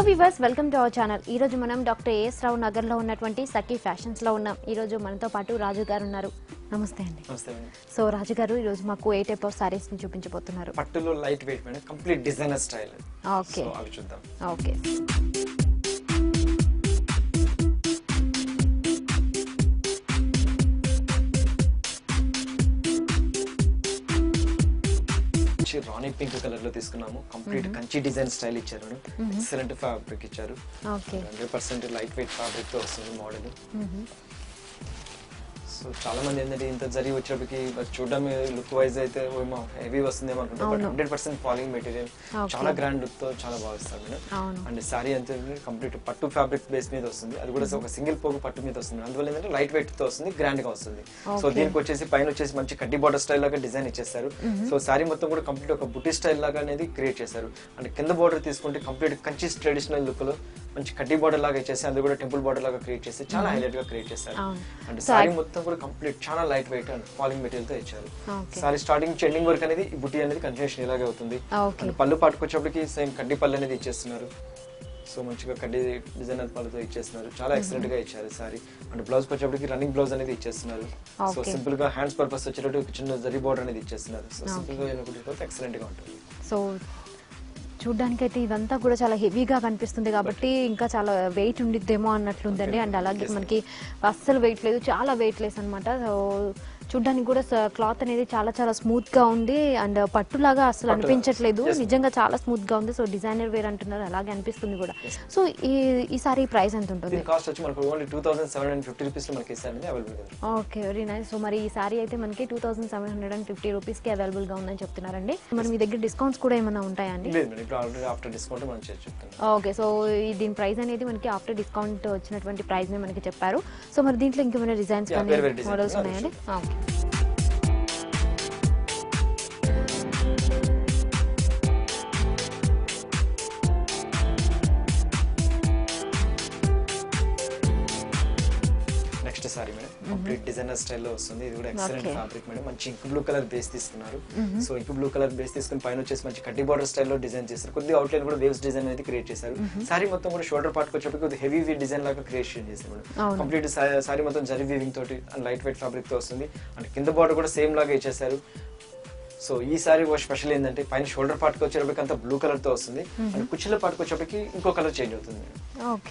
Viewers welcome to our channel. ఈ రోజు మనం డాక్టర్ ఏఎస్ రావు నగర్ లో ఉన్నటువంటి సఖీ ఫ్యాషన్స్ లో ఉన్నాం. ఈ రోజు మనతో పాటు రాజు గారు ఉన్నారు. నమస్తే అండి. నమస్తే మేడం. సో రాజు గారు ఈ రోజు మాకు ఏ టైప్ ఆఫ్ సారీస్ ని చూపించబోతున్నారు? పట్టులో light weight madam, complete designer style. Okay, so అవి చూద్దాం. ఓకే. రాణి పింక్ కలర్ లో తీసుకున్నాము. కంప్లీట్ కంచి డిజైన్ స్టైల్ ఇచ్చారు మేడం. ఎక్సలెంట్ ఫ్యాబ్రిక్ ఇచ్చారు. 100% లైట్ వెయిట్ ఫ్యాబ్రిక్ తో వస్తుంది మోడల్. సో చాలా మంది ఏంటంటే ఇంత జరి వచ్చేటప్పటికి చూడడం లుక్ వైజ్ అయితే హెవీ వస్తుందేమో అనుకుంటారు. బట్ 100% ఫాలింగ్ మెటీరియల్, చాలా గ్రాండ్ లుక్ తో చాలా బాగా ఇస్తారు మేడం. అండ్ సారీ అంతే కంప్లీట్ పట్టు ఫ్యాబ్రిక్ బేస్ మీద వస్తుంది. అది కూడా ఒక సింగిల్ పోగు పట్టు మీద వస్తుంది. అందువల్ల ఏంటంటే లైట్ వెయిట్ తో వస్తుంది, గ్రాండ్ గా వస్తుంది. సో దీనికి వచ్చేసి పైన వచ్చేసి మంచి కడ్డీ బార్డర్ స్టైల్ లాగా డిజైన్ ఇచ్చేస్తారు. సో సారీ మొత్తం కూడా కంప్లీట్ ఒక బుటీ స్టైల్ లాగా అనేది క్రియేట్ చేశారు. అండ్ కింద బార్డర్ తీసుకుంటే కంప్లీట్ కంచి ట్రెడిషనల్ లుక్ లో మంచి కడ్డీ బార్డర్ లాగా ఇచ్చేసి అందులో కూడా టెంపుల్ బార్డర్ లాగా క్రియేట్ చేసి చాలా హైలైట్ గా క్రియేట్ చేస్తారు. అండ్ సారీ మొత్తం కూడా కంప్లీట్ చాలా light weight and falling material తో ఇచ్చారు. సారీ స్టార్టింగ్ ఎండింగ్ వర్క్ అనేది బుటీ అనేది కంటిన్యూషన్ ఇలాగే అవుతుంది. అండ్ పళ్ళు పాటుకొచ్చేప్పటికి సేమ్ కడ్డీ పళ్ళు అనేది ఇచ్చేస్తున్నారు. సో మంచిగా కడ్డీ డిజైనర్ పళ్ళతో ఇచ్చేస్తున్నారు. చాలా ఎక్సలెంట్ గా ఇచ్చారు సారీ. అండ్ బ్లౌజ్ వచ్చేప్పటికి రన్నింగ్ బ్లౌజ్ అనేది ఇచ్చేస్తున్నారు. సో సింపుల్ గా హ్యాండ్స్ పర్పస్ వచ్చేటట్టు చిన్న జరీ బోర్డర్ అనేది ఇచ్చేస్తున్నారు. సో సింపుల్ గా ఎక్సలెంట్ గా ఉంటుంది. సో చూడ్డానికి అయితే ఇదంతా కూడా చాలా హెవీగా కనిపిస్తుంది కాబట్టి ఇంకా చాలా వెయిట్ ఉండిద్దేమో అన్నట్లుందండి. అండ్ అలాగే మనకి అస్సలు వెయిట్ లేదు, చాలా వెయిట్ లెస్ అనమాట. సో చూడ్డానికి కూడా క్లాత్ అనేది చాలా చాలా స్మూత్ గా ఉంది. అండ్ పట్టులాగా అసలు అనిపించట్లేదు, నిజంగా చాలా స్మూత్ గా ఉంది. సో డిజైనర్ వేర్ అంటున్నారు, అలాగే అనిపిస్తుంది కూడా. సో ఈ సారీ ప్రైస్ ఎంత ఉంటుంది? కాస్ట్ వచ్చి మనకు ఓన్లీ 2750 రూపీస్ లో మనకి ఇస్తారండి, అవైలబుల్ గా. Okay, very nice. సో మరి ఈ సారీ అయితే మనకి 2750 రూపీస్ కి అవైలబుల్ గా ఉందని చెప్తున్నారండి. మరి మీ దగ్గర డిస్కౌంట్స్ కూడా ఏమైనా ఉంటాయా అండి? లేదు మేడం, ఇప్పుడు ఆల్రెడీ ఆఫ్టర్ డిస్కౌంట్ మనం చెప్తాం. ఓకే, సో దీని ప్రైస్ అనేది మనకి ఆఫ్టర్ డిస్కౌంట్ వచ్చినటువంటి ప్రైస్ ని మనకి చెప్పారు. సో మరి దీంట్లో ఇంకేమైనా డిజైన్స్ కానీ మోడల్స్ ఉన్నాయండి? Next sorry madam, complete designer స్టైల్లో వస్తుంది. ఇది కూడా ఎక్సలెంట్ ఫ్యాబ్రిక్ మేడం. మంచి ఇంక్ బ్లూ కలర్ బేస్ తీసుకున్నారు. So ink blue colour base తీసుకుని పైన వచ్చేసి మంచి కడ్డీ బార్డర్ స్టైల్లో డిజైన్ చేస్తారు. కొద్దిగా అవుట్ లైన్ కూడా వేవ్స్ డిజైన్ అనేది క్రియేట్ చేశారు. సారీ మొత్తం కూడా షోల్డర్ పార్ట్ వచ్చేప్పటికి కొద్దిగా హెవీ డిజైన్ లాగా క్రియేషన్ చేశారు మేడం. కంప్లీట్ సారీ మొత్తం జరీ వీవింగ్ తోటి అండ్ లైట్ వెయిట్ ఫ్యాబ్రిక్ తో వస్తుంది. అండ్ కింద బార్డర్ కూడా సేమ్ లాగా ఇచ్చేసారు. సో ఈ సారీ స్పెషల్ ఏంటంటే పైన షోల్డర్ పార్ట్కి వచ్చేటప్పటికి అంతా బ్లూ కలర్ తో వస్తుంది. అండ్ కుచ్చిళ్ళ పార్ట్కి వచ్చేటప్పటికి ఇంకో కలర్ చేంజ్ అవుతుంది.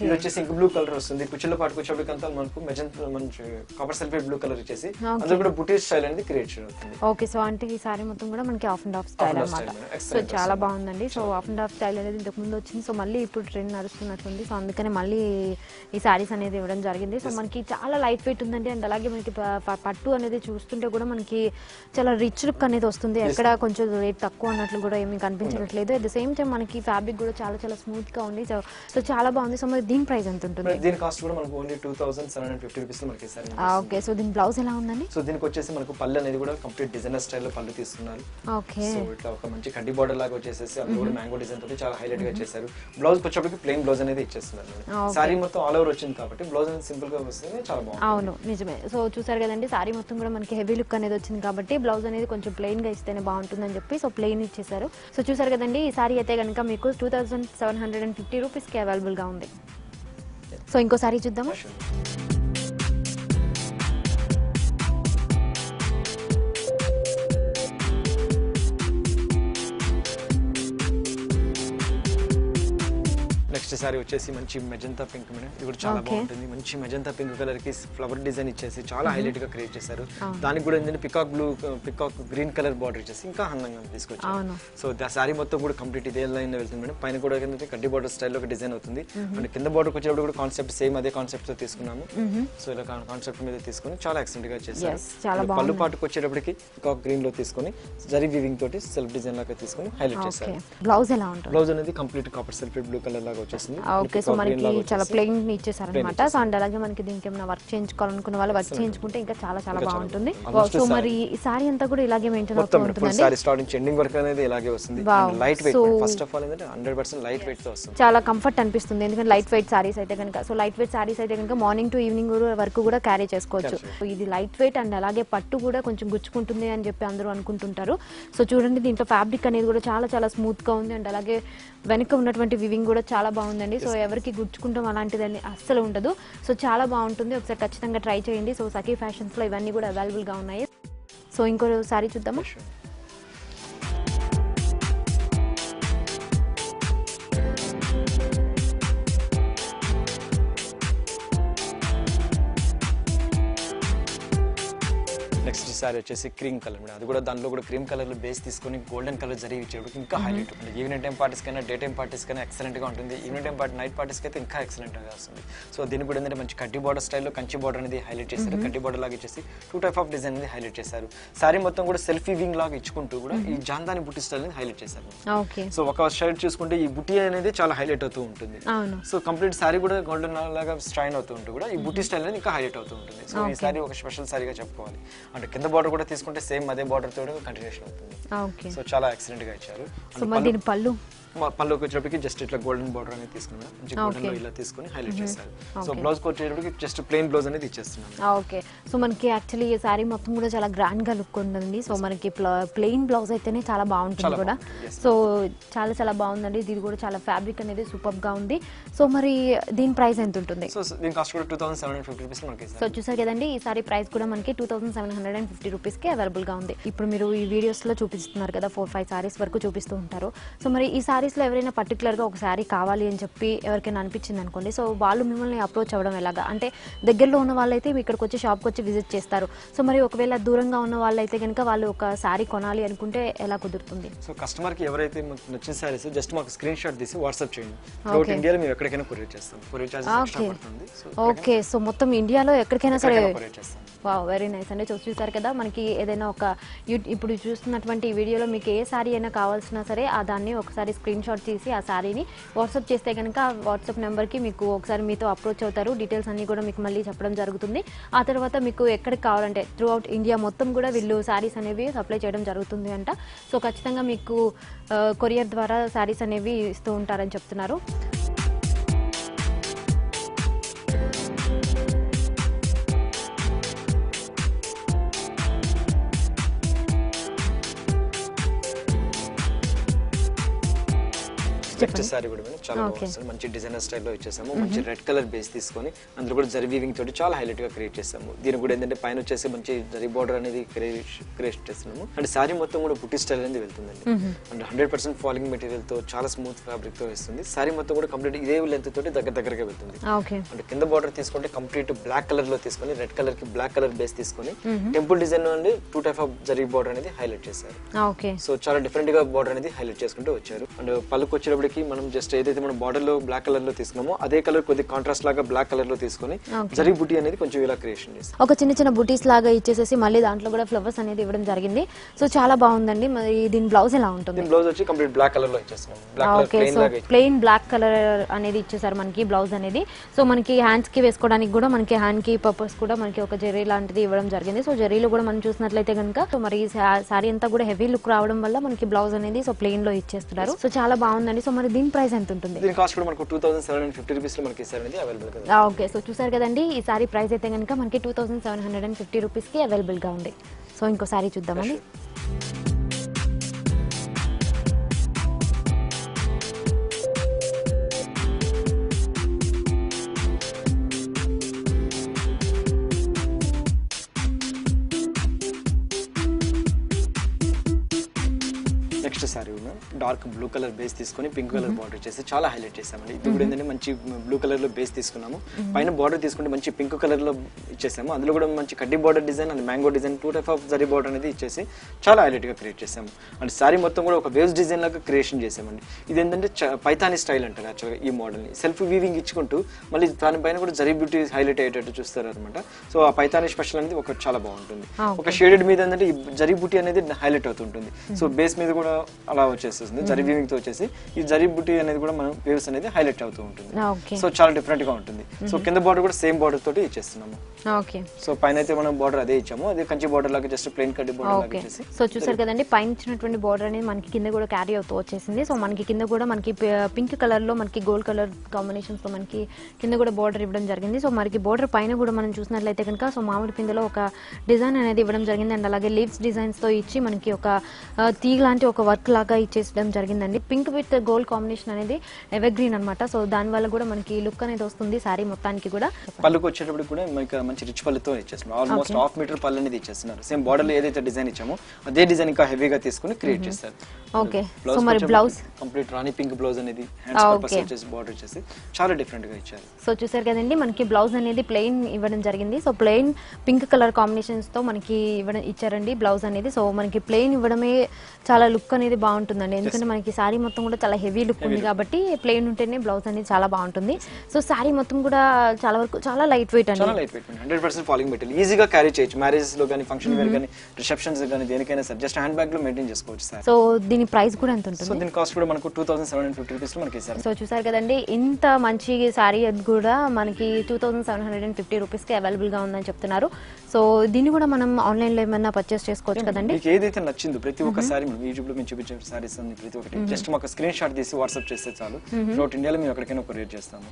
ఇది వచ్చేసి ఇంక బ్లూ కలర్ వస్తుంది. కుచ్చిళ్ళ పార్ట్కి వచ్చేటప్పటికి అంతా మనకు మెజెంటా మంచి కాపర్ సల్ఫేట్ బ్లూ కలర్ వచ్చేసి అందులో కూడా బుటీ స్టైల్ అనేది క్రియేట్ అవుతుంది. ఓకే, సో అంటే ఈ సారీ మొత్తం కూడా మనకి ఆఫ్ అండ్ ఆఫ్ స్టైల్ అన్నమాట. సో చాలా బాగుందండి. So of and of style అనేది ఇంతకు ముందు వచ్చింది. సో మళ్ళీ ఇప్పుడు ట్రెండ్ నడుస్తున్నట్టుంది. సో అందుకనే మళ్ళీ ఈ సారీస్ అనేది ఇవ్వడం జరిగింది. సో మనకి చాలా లైట్ వెయిట్ ఉందండి. అండ్ అలాగే మనకి పట్టు అనేది చూస్తుంటే కూడా మనకి చాలా రిచ్ లుక్ అనేది వస్తుంది. ఎక్కడ కొంచెం రేట్ తక్కువ అన్నట్లు కూడా ఏమీ కనిపించట్లేదు. అట్ ద సేమ్ టైం మనకి ఫ్యాబ్రిక్ కూడా చాలా చాలా స్మూత్ గా ఉంది. సో చాలా బాగుంది. సో మరి దీని ప్రైస్ ఎంత ఉంటుంది? దీని కాస్ట్ కూడా మనకు ఓన్లీ 2750 రూపీస్ లో మనకి ఇస్తారు. ఓకే, సో దీని బ్లౌజ్ ఎలా ఉందండి? సో దీనికి వచ్చేసి మనకు పళ్ళు అనేది కూడా కంప్లీట్ డిజైనర్ స్టైల్లో పళ్ళు తీసుకున్నారు. ఓకే, సో ఇట్లా ఒక మంచి కడ్డీ బార్డర్ లాగా వచ్చేసేసి అందులో కూడా మ్యాంగో డిజైన్ తోటి చాలా హైలైట్ గా చేశారు. బ్లౌజ్ వచ్చేప్పటికి ప్లెయిన్ బ్లౌజ్ అనేది ఇచ్చేస్తున్నారు. సారీ మొత్తం ఆల్ ఓవర్ వచ్చింది కాబట్టి బ్లౌజ్ అనేది సింపుల్ గా వస్తుంది, చాలా బాగుంది. అవును, నిజమే. సో చూసారు కదండి, సారీ మొత్తం కూడా మనకి హెవీ లుక్ అనేది వచ్చింది కాబట్టి బ్లౌజ్ అనేది కొంచెం ప్లెయిన్ గా ఇస్తేనే బాగుంటుందని చెప్పి సో ప్లెయిన్ ఇచ్చేసారు. సో చూసారు కదండి, ఈ సారీ అయితే కనుక మీకు 2750 రూపీస్ కి అవైలబుల్ గా ఉంది. సో ఇంకో సారీ చూద్దామా? నెక్స్ట్ సారీ వచ్చేసి మంచి మెజంతా పింక్ మేడం. ఇది కూడా చాలా బాగుంటుంది. మంచి మెజంతా పింక్ కలర్ కి ఫ్లవర్ డిజైన్ ఇచ్చేసి చాలా హైలైట్ గా క్రియేట్ చేశారు. దానికి కూడా ఏంటంటే పికాక్ గ్రీన్ కలర్ బార్డర్ ఇచ్చేసి ఇంకా అందంగా తీసుకొచ్చారు. సో ఆ సారీ మొత్తం కూడా కంప్లీట్ ఇదే లైన్ లో వెళ్తుంది మేడం. పైన కూడా ఏంటంటే కడ్డీ బార్డర్ స్టైల్లో ఒక డిజైన్ అవుతుంది. అండ్ కింద బార్డర్ వచ్చేటప్పుడు కూడా కాన్సెప్ట్ సేమ్ అదే కాన్సెప్ట్ తో తీసుకున్నాము. సో ఇలా కాన్సెప్ట్ మీద తీసుకుని చాలా ఎక్సలెంట్ గా చేశారు. పళ్ళు పాటుకు వచ్చేటప్పటికి పికాక్ గ్రీన్ లో తీసుకుని జరీ వీవింగ్ తోటి సెల్ఫ్ డిజైన్ లాగా తీసుకుని హైలైట్ చేశారు. బ్లౌజ్ ఎలా ఉంటుంది? బ్లౌజ్ అనేది complete copper sulphate blue colour లాగా వచ్చేసింది. ఓకే, సో మనకి చాలా ప్లెయిన్ ఇచ్చేసారు అనమాట. సో అండ్ అలాగే మనకి దీనికి ఏమైనా వర్క్ చేయించుకోవాలనుకున్న వాళ్ళు వర్క్ చేయించుకుంటే ఇంకా చాలా చాలా బాగుంటుంది. సో మరి ఈ సారీ అంతా కూడా ఇలాగే మెయింటైన్ అవుతూ ఉంటుందండి. సారీ స్టార్టింగ్ ఎండింగ్ వర్క్ అనేది ఇలాగే వస్తుంది. Light weight, first of all ఏంటంటే 100% లైట్ వెయిట్ తో వస్తుంది. చాలా కంఫర్ట్ అనిపిస్తుంది. ఎందుకంటే లైట్ వెయిట్ సారీస్ అయితే కనుక సో లైట్ వెయిట్ సారీస్ అయితే కనుక మార్నింగ్ టు ఈవినింగ్ వరకు కూడా క్యారీ చేసుకోవచ్చు. ఇది లైట్ వెయిట్ అండ్ అలాగే పట్టు కూడా కొంచెం గుచ్చుకుంటుంది అని చెప్పి అందరూ అనుకుంటుంటారు. సో చూడండి, దీంట్లో ఫ్యాబ్రిక్ అనేది కూడా చాలా చాలా స్మూత్ గా ఉంది. అండ్ అలాగే వెనక ఉన్నటువంటి వివింగ్ కూడా చాలా బాగుంది. బాగుందండి. సో ఎవరికి గుచ్చుకుంటాం అలాంటిదని అస్సలు ఉండదు. సో చాలా బాగుంటుంది, ఒకసారి ఖచ్చితంగా ట్రై చేయండి. సో సఖీ ఫ్యాషన్స్లో ఇవన్నీ కూడా అవైలబుల్గా ఉన్నాయి. సో ఇంకో సారీ చూద్దామా. నెక్స్ట్ సారీ వచ్చేసి క్రీమ్ కలర్ మేడం. అది కూడా దాంట్లో కూడా క్రీమ్ కలర్ బేస్ తీసుకొని గోల్డెన్ కలర్ జరిగి ఇచ్చేటప్పుడు ఇంకా హైలైట్ ఉంటుంది. ఈవినింగ్ టైం పార్టీస్ కన్నా డే టైం పార్టీస్ కన్నా ఎక్సలెంట్ గా ఉంటుంది. Evening time party night parties అయితే ఇంకా ఎక్సలెంట్ గా వస్తుంది. సో దీనికి కూడా ఏంటంటే మంచి కడ్డీ బార్డర్ స్టైల్లో కంచి బార్డర్ అనేది హైలైట్ చేశారు. కడ్డీ బార్డర్ లాగా ఇచ్చేసి 2 టైప్ ఆఫ్ డిజైన్ అనేది హైలైట్ చేశారు. సారీ మొత్తం కూడా సెల్ఫీ వింగ్ లాగా ఇచ్చుకుంటూ కూడా ఈ జాందాని బుట్టి స్టైల్ అనేది హైలైట్ చేశారు. సో ఒక సైడ్ చూసుకుంటే ఈ బుట్టి అనేది చాలా హైలైట్ అవుతూ ఉంటుంది. సో కంప్లీట్ సారీ కూడా గోల్డెన్ లాగా స్ట్రైన్ అవుతూ ఉంటుంది కూడా ఈ బుట్టి స్టైల్ అనేది ఇంకా హైలైట్ అవుతూ ఉంటుంది. సో ఈ సారీ ఒక స్పెషల్ సారీగా చెప్పుకోవాలి. అంటే కింద బార్డర్ కూడా తీసుకుంటే సేమ్ అదే బార్డర్ తో కంటిన్యూషన్ అవుతుంది. సో చాలా ఎక్సలెంట్ గా ఇచ్చారు. పళ్ళుకి వచ్చేటప్పటికి జస్ట్ ఇట్లా గోల్డెన్ బార్డర్ అనేది తీసుకున్నాం, మంచి గోల్డెన్ లో ఇలా తీసుకొని హైలైట్ చేశారు. సో బ్లౌజ్ వచ్చేటప్పటికి జస్ట్ ప్లెయిన్ బ్లౌజ్ అనేది ఇచ్చేస్తున్నాం. ఓకే. సో మనకి యాక్చువల్లీ ఈ సారీ మొత్తం కూడా చాలా గ్రాండ్ గా లుక్ ఉంటుంది. సో మనకి ప్లెయిన్ బ్లౌజ్ అయితేనే చాలా బాగుంటుంది కూడా. సో చాలా చాలా బాగుందండి. ఇది కూడా చాలా ఫ్యాబ్రిక్ అనేది సూపర్ గా ఉంది. సో మరి దీని ప్రైస్ ఎంత ఉంటుంది? సో దీని కాస్ట్ కూడా 2750 రూపీస్ మనకి. సో చూసారు కదండి, ఈ సారీ ప్రైస్ కూడా మనకి 2750 రూపీస్ కి అవైలబుల్ గా ఉంది. ఇప్పుడు మీరు ఈ వీడియోస్ లో చూపిస్తున్నారు కదా, 4-5 సారీస్ వరకు చూపిస్తూ ఉంటారు. సో మరి ఈ సారీస్ లో ఎవరైనా పర్టికులర్ గా ఒక సారీ కావాలి అని చెప్పి ఎవరికైనా అనిపించింది అనుకోండి, సో వాళ్ళు మిమ్మల్ని అప్రోచ్ అవ్వడం ఎలాగా? అంటే దగ్గరలో ఉన్న వాళ్ళైతే ఇక్కడికి వచ్చి షాప్కి వచ్చి విజిట్ చేస్తారు. సో మరి ఒకవేళ దూరంగా ఉన్న వాళ్ళైతే కనుక వాళ్ళు ఒక సారీ కొనాలి అనుకుంటే ఎలా కుదురుతుంది? సో కస్టమర్ కి ఎవరైతే నచ్చిన సారీస్ జస్ట్ మాకు స్క్రీన్ షాట్ తీసి వాట్సాప్ చేయండి. త్రూఅవుట్ ఇండియాలో మేము ఎక్కడికైనా కొరియర్ చేస్తాం. కొరియర్ చార్జెస్ ఎక్స్ట్రా పడుతుంది. ఓకే. సో మొత్తం ఇండియాలో ఎక్కడికైనా సరే కొరియర్ చేస్తాం. వావ్, వెరీ నైస్ అండి. చూసారు కదా, మనకి ఏదైనా ఒక ఇప్పుడు చూస్తున్నటువంటి వీడియోలో మీకు ఏ సారీ అయినా కావాల్సినా సరే దాన్ని ఒకసారి స్క్రీన్ షాట్ తీసి ఆ సారీని వాట్సాప్ చేస్తే కనుక వాట్సాప్ నెంబర్కి మీకు ఒకసారి మీతో అప్రోచ్ అవుతారు. డీటెయిల్స్ అన్నీ కూడా మీకు మళ్ళీ చెప్పడం జరుగుతుంది. ఆ తర్వాత మీకు ఎక్కడికి కావాలంటే త్రూఅవుట్ ఇండియా మొత్తం కూడా వీళ్ళు సారీస్ అనేవి సప్లై చేయడం జరుగుతుంది అంట. సో ఖచ్చితంగా మీకు కొరియర్ ద్వారా సారీస్ అనేవి ఇస్తూ ఉంటారని చెప్తున్నారు. నెక్స్ట్ సారీ కూడా చాలా బాగుంది. మంచి డిజైనర్ స్టైల్లో ఇచ్చేసాము. మంచి రెడ్ కలర్ బేస్ తీసుకొని అందులో కూడా జరీ వీవింగ్ తోటి చాలా హైలైట్ గా క్రియేట్ చేసాము. దీనికి కూడా ఏంటంటే పైన వచ్చేసి మంచి జరీ బార్డర్ అనేది క్రియేట్ చేస్తున్నాము. అండ్ సారీ మొత్తం కూడా బుట్టి స్టైల్ అనేది వెళ్తుందండి. అండ్ 100% ఫాలింగ్ మెటీరియల్ తో చాలా స్మూత్ ఫ్యాబ్రిక్ తో వస్తుంది. సారీ మొత్తం కూడా కంప్లీట్ ఇదే లెంత్ తోటి దగ్గరగా వెళ్తుంది. అండ్ కింద బార్డర్ తీసుకుంటే కంప్లీట్ బ్లాక్ కలర్ లో తీసుకొని రెడ్ కలర్ కి బ్లాక్ కలర్ బేస్ తీసుకొని టెంపుల్ డిజైన్ నుండి 2 టైప్ ఆఫ్ జరీ బార్డర్ అనేది హైలైట్ చేశారు. సో చాలా డిఫరెంట్ గా బార్డర్ అనేది హైలైట్ చేసుకుంటూ వచ్చారు. అండ్ పళ్ళుకి వచ్చేటప్పుడు మనం జస్ట్ ఏదైతే మనం బార్డర్ లో బ్లాక్ కలర్ లో తీసుకున్నామో అదే కలర్ కొద్ది కాంట్రాస్ట్ లాగా బ్లాక్ కలర్ లో తీసుకొని జరీ బుటీ అనేది కొంచెం ఇలా క్రియేషన్ చేస్తాం. ఒక చిన్న బుటీస్ లాగా ఇచ్చేసేసి మళ్ళీ దాంట్లో కూడా ఫ్లవర్స్ అనేది ఇవ్వడం జరిగింది. సో చాలా బాగుందండి. మరి దీని బ్లౌజ్ ఎలా ఉంటుంది? దీని బ్లౌజ్ వచ్చి కంప్లీట్ బ్లాక్ కలర్ లో ఇచ్చేస్తాం. ప్లెయిన్ బ్లాక్ కలర్ అనేది ఇచ్చేసారు మనకి బ్లౌజ్ అనేది. సో మనకి హ్యాండ్స్ కి వేసుకోవడానికి కూడా మనకి హ్యాండ్ కి పర్పస్ కూడా మనకి ఒక జరీ లాంటిది ఇవ్వడం జరిగింది. సో జరీలో కూడా మనం చూసినట్లయితే కనుక సో మరి సారీ అంతా కూడా హెవీ లుక్ రావడం వల్ల మనకి బ్లౌజ్ అనేది సో ప్లెయిన్ లో ఇచ్చేస్తున్నారు. సో చాలా బాగుందండి. సో మరి దీని ప్రైస్ ఎంత ఉంటుంది? దీని కాస్ట్ కూడా మనకు 2750 రూపీస్ లో మనకి సారీ అనేది అవైలబుల్ గా ఉంది. ఓకే. సో చూసారు కదండి, ఈ సారీ ప్రైస్ అయితే కనుక మనకి 2750 రూపీస్ కి అవైలబుల్ గా ఉంది. సో ఇంకో సారీ చూద్దామండి. Next sorry dark blue colour base తీసుకొని పింక్ కలర్ బార్డర్ చేసి చాలా హైలైట్ చేసామండి. ఇది కూడా ఏంటంటే మంచి బ్లూ కలర్ లో బేస్ తీసుకున్నాము. పైన బార్డర్ తీసుకుంటే మంచి పింక్ కలర్ లో ఇచ్చేసాము. అందులో కూడా మంచి కడ్డీ border design and mango design 2 type of zari border అనేది ఇచ్చేసి చాలా హైలైట్ గా క్రియేట్ చేసాము. అండ్ సారీ మొత్తం కూడా ఒక వేవ్స్ డిజైన్ లాగా క్రియేషన్ చేసామండి. ఇది ఏంటంటే పైతాని స్టైల్ అంటారు యాక్చువల్గా ఈ మోడల్ ని. సెల్ఫ్ వీవింగ్ ఇచ్చుకుంటూ మళ్ళీ దానిపైన కూడా జరీ బ్యూటీ హైలైట్ అయ్యేటట్టు చూస్తారు అనమాట. సో ఆ పైతాని స్పెషల్ అనేది ఒక చాలా బాగుంటుంది. ఒక షేడెడ్ మీద ఏంటంటే ఈ జరీ బూటీ అనేది హైలైట్ అవుతుంటుంది. సో బేస్ మీద కూడా అలా వచ్చేస్తుంది జరీ వీవింగ్ తో వచ్చేసి ఈ జరీ బూటీ అనేది కూడా మనం వేవ్స్ అనేది హైలైట్ అవుతూ ఉంటుంది. సో చాలా డిఫరెంట్ గా ఉంటుంది. సో కింద బార్డర్ కూడా సేమ్ బార్డర్ తోటి ఇచ్చేస్తున్నాము. సో పైన అయితే మనం బార్డర్ అదే ఇచ్చాము. అదే కంచి బార్డర్ లాగా జస్ట్ ప్లెయిన్ కడ్డీ బార్డర్ లాగా ఇచ్చేసి. సో చూసారు కదండి, పైన ఇచ్చినటువంటి బార్డర్ అనేది మనకి కింద కూడా క్యారీ అవుతూ వచ్చేసింది. సో మనకి కింద కూడా మనకి పింక్ కలర్ లో మనకి గోల్డ్ కలర్ కాంబినేషన్స్ తో మనకి కింద కూడా బార్డర్ ఇవ్వడం జరిగింది. సో మనకి బార్డర్ పైన కూడా మనం చూసినట్లయితే కనుక సో మామిడి పిందెలో ఒక డిజైన్ అనేది ఇవ్వడం జరిగింది. అండ్ అలాగే లీవ్స్ డిజైన్స్ తో ఇచ్చి మనకి ఒక తీగ లాంటి ఒక వర్క్ లాగా ఇచ్చేసి ఇవ్వడం జరిగిందండి. పింక్ విత్ గోల్డ్ కాంబినేషన్ అనేది ఎవర్ గ్రీన్ అనమాట. సో దాని వల్ల కూడా మనకి లుక్ అనేది వస్తుంది శారీ మొత్తానికి కూడా. పళ్ళుకి వచ్చేటప్పుడు కూడా మనకి మంచి రిచ్ పళ్ళుతో ఇచ్చేస్తున్నారు. ఆల్మోస్ట్ హాఫ్ మీటర్ పళ్ళు అనేది ఇచ్చేస్తున్నారు. సేమ్ బార్డర్ లో ఏదైతే డిజైన్ ఇచ్చామో అదే డిజైన్ ఇంకా హెవీగా తీసుకుని క్రియేట్ చేస్తారు. ఓకే, సో మరి బ్లౌజ్ కంప్లీట్ రాణి పింక్ బ్లౌజ్ అనేది హ్యాండ్స్ పర్పస్ వచ్చేసి బార్డర్ వచ్చేసి చాలా డిఫరెంట్ గా ఇచ్చారు. సో చూసారు కదండి, మనకి బ్లౌజ్ అనేది ప్లెయిన్ ఇవ్వడం జరిగింది. So plain pink colour combinations తో మనకి ఇచ్చారండి బ్లౌజ్ అనేది. సో మనకి ప్లెయిన్ ఇవ్వడమే చాలా లుక్ అనేది బాగుంటుందండి, ఎందుకంటే మనకి శారీ మొత్తం కూడా చాలా హెవీ లుక్ ఉంది కాబట్టి ప్లెయిన్ ఉంటేనే బ్లౌజ్ అనేది చాలా బాగుంటుంది. సో శారీ మొత్తం కూడా చాలా వరకు చాలా లైట్ వెయిట్ అండి, చాలా లైట్ వెయిట్ 100% ఫాలింగ్ మెటీరియల్, ఈజీగా క్యారీ చేయొచ్చు. మ్యారేజెస్ లో కానీ ఫంక్షన్ వేర్ కానీ రిసెప్షన్స్ కానీ దేనికైనా సరే జస్ట్ హ్యాండ్ బ్యాగ్ లో మెయింటైన్ చేసుకోవచ్చు సార్. సో దీని ప్రైస్ కూడా ఎంత ఉంటుంది? సో దీని కాస్ట్ కూడా మనకు 2750 రూపీస్ లో మనకి ఇస్తారు. సో చూసారు కదండి, ఇంత మంచి శారీ కూడా మనకి 2750 రూపీస్ కి అవైలబుల్ గా ఉందని చెప్తున్నారు. సో దీన్ని కూడా మనం ఆన్లైన్ లో ఏమైనా పర్చేస్ చేసుకోవచ్చు కదండి. మీకు ఏదైతే నచ్చిందో ప్రతి ఒక్క సారీ మనం యూట్యూబ్ లో మేము చూపించే సారీస్ అన్ని ప్రతి ఒక్కటి జస్ట్ మాకు స్క్రీన్ షాట్ తీసి వాట్సాప్ చేస్తే చాలు. త్రూఅవుట్ ఇండియాలో మేము ఎక్కడికైనా కొరియర్ చేస్తాము.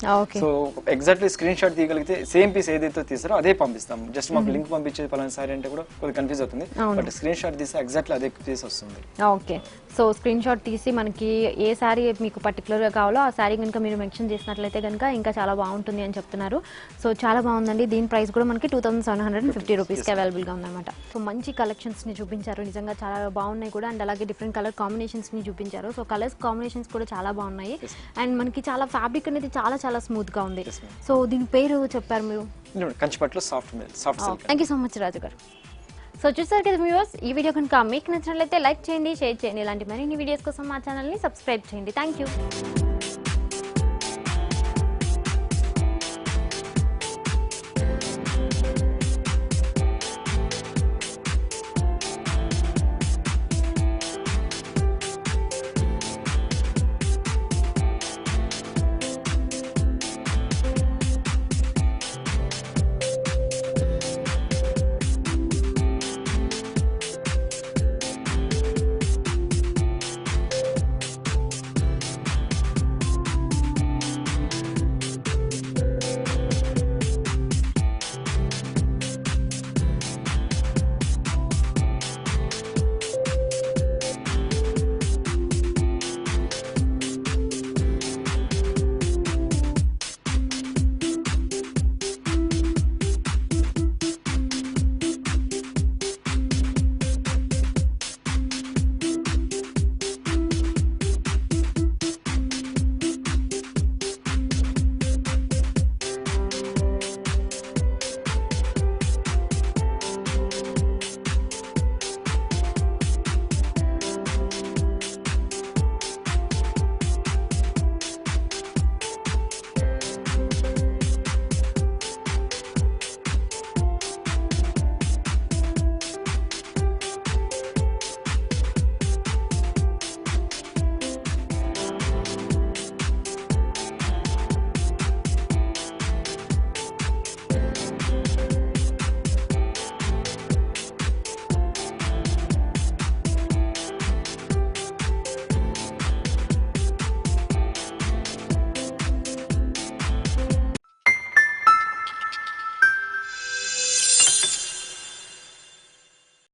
సో ఎగ్జాక్ట్లీ స్క్రీన్ షాట్ తీయగలిగితే సేమ్ పీస్ ఏదైతే తీసారో అదే పంపిస్తాము. జస్ట్ మాకు లింక్ పంపించేది పలానా సారీ అంటే కూడా కొద్దిగా కన్ఫ్యూజ్ అవుతుంది, బట్ స్క్రీన్ షాట్ తీస్తే ఎగ్జాక్ట్లీ అదే పీస్ వస్తుంది. ఓకే, సో స్క్రీన్ షాట్ తీసి మనకి ఏ శారీ మీకు పర్టికులర్ గా కావాలో ఆ శారీ కనుక మీరు మెన్షన్ చేసినట్లయితే కనుక ఇంకా చాలా బాగుంటుంది అని చెప్తున్నారు. సో చాలా బాగుందండి, దీని ప్రైస్ కూడా మనకి 2750 రూపీస్ కి అవైలబుల్ గా ఉందన్నమాట. సో మంచి కలెక్షన్స్ ని చూపించారు, నిజంగా చాలా బాగున్నాయి కూడా. అండ్ అలాగే డిఫరెంట్ కలర్ కాంబినేషన్స్ ని చూపించారు. సో కలర్స్ కాంబినేషన్స్ కూడా చాలా బాగున్నాయి. అండ్ మనకి చాలా ఫ్యాబ్రిక్ అనేది చాలా చాలా స్మూత్ గా ఉంది. సో దీని పేరు చెప్పారు మీరు? కంచిపట్లో soft silk. Thank you so much Raju garu. So చూసారు కదా వ్యూవర్స్, ఈ వీడియో కనుక మీకు నచ్చినట్లయితే లైక్ చేయండి, షేర్ చేయండి. ఇలాంటి మరిన్ని వీడియోస్ కోసం మా ఛానల్ని సబ్స్క్రైబ్ చేయండి. Thank you.